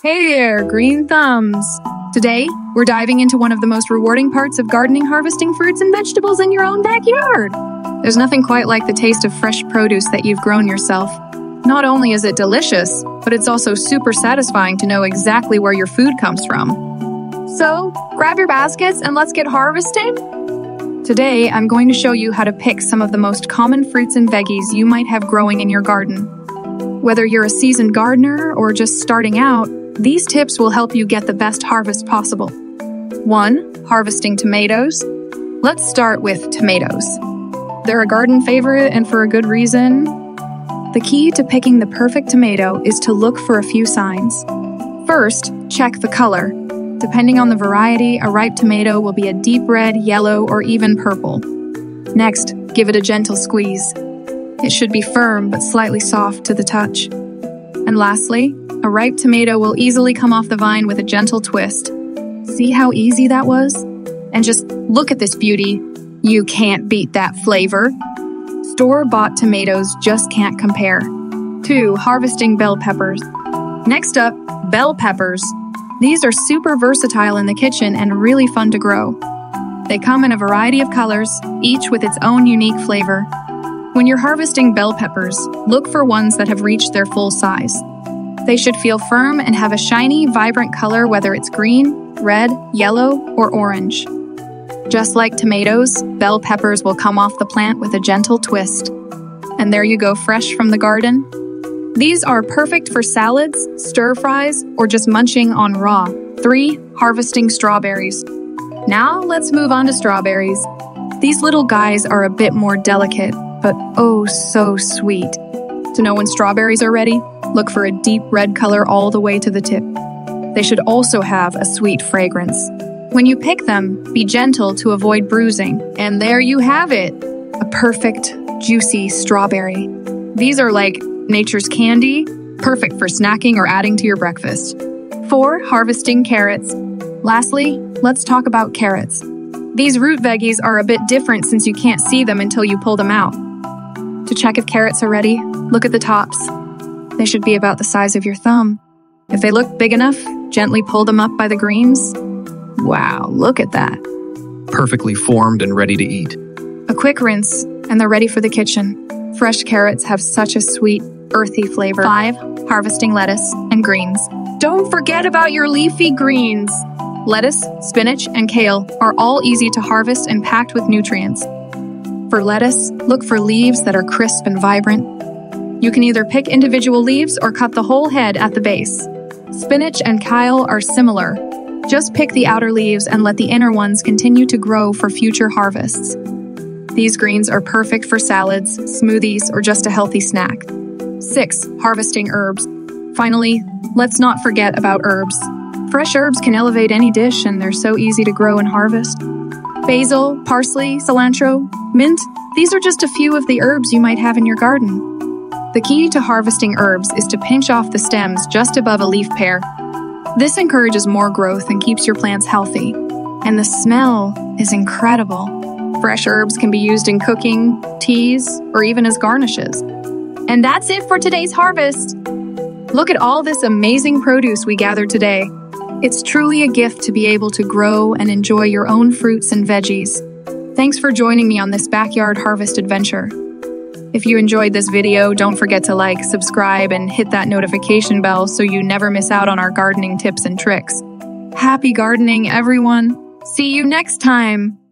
Hey there, green thumbs! Today, we're diving into one of the most rewarding parts of gardening, harvesting fruits and vegetables in your own backyard. There's nothing quite like the taste of fresh produce that you've grown yourself. Not only is it delicious, but it's also super satisfying to know exactly where your food comes from. So, grab your baskets and let's get harvesting! Today, I'm going to show you how to pick some of the most common fruits and veggies you might have growing in your garden. Whether you're a seasoned gardener or just starting out, these tips will help you get the best harvest possible. 1. Harvesting tomatoes. Let's start with tomatoes. They're a garden favorite and for a good reason. The key to picking the perfect tomato is to look for a few signs. First, check the color. Depending on the variety, a ripe tomato will be a deep red, yellow, or even purple. Next, give it a gentle squeeze. It should be firm but slightly soft to the touch. And lastly, a ripe tomato will easily come off the vine with a gentle twist. See how easy that was? And just look at this beauty. You can't beat that flavor. Store-bought tomatoes just can't compare. 2. Harvesting bell peppers. Next up, bell peppers. These are super versatile in the kitchen and really fun to grow. They come in a variety of colors, each with its own unique flavor. When you're harvesting bell peppers, look for ones that have reached their full size. They should feel firm and have a shiny, vibrant color, whether it's green, red, yellow, or orange. Just like tomatoes, bell peppers will come off the plant with a gentle twist. And there you go, fresh from the garden. These are perfect for salads, stir-fries, or just munching on raw. 3. Harvesting strawberries. Now let's move on to strawberries. These little guys are a bit more delicate, but oh so sweet. To know when strawberries are ready, look for a deep red color all the way to the tip. They should also have a sweet fragrance. When you pick them, be gentle to avoid bruising. And there you have it, a perfect, juicy strawberry. These are like nature's candy, perfect for snacking or adding to your breakfast. 4. Harvesting carrots. Lastly, let's talk about carrots. These root veggies are a bit different since you can't see them until you pull them out. To check if carrots are ready, look at the tops. They should be about the size of your thumb. If they look big enough, gently pull them up by the greens. Wow, look at that. Perfectly formed and ready to eat. A quick rinse, and they're ready for the kitchen. Fresh carrots have such a sweet, earthy flavor. 5. Harvesting lettuce and greens. Don't forget about your leafy greens. Lettuce, spinach, and kale are all easy to harvest and packed with nutrients. For lettuce, look for leaves that are crisp and vibrant. You can either pick individual leaves or cut the whole head at the base. Spinach and kale are similar. Just pick the outer leaves and let the inner ones continue to grow for future harvests. These greens are perfect for salads, smoothies, or just a healthy snack. 6. Harvesting herbs. Finally, let's not forget about herbs. Fresh herbs can elevate any dish and they're so easy to grow and harvest. Basil, parsley, cilantro, mint, these are just a few of the herbs you might have in your garden. The key to harvesting herbs is to pinch off the stems just above a leaf pair. This encourages more growth and keeps your plants healthy. And the smell is incredible. Fresh herbs can be used in cooking, teas, or even as garnishes. And that's it for today's harvest. Look at all this amazing produce we gathered today. It's truly a gift to be able to grow and enjoy your own fruits and veggies. Thanks for joining me on this backyard harvest adventure. If you enjoyed this video, don't forget to like, subscribe, and hit that notification bell so you never miss out on our gardening tips and tricks. Happy gardening, everyone! See you next time!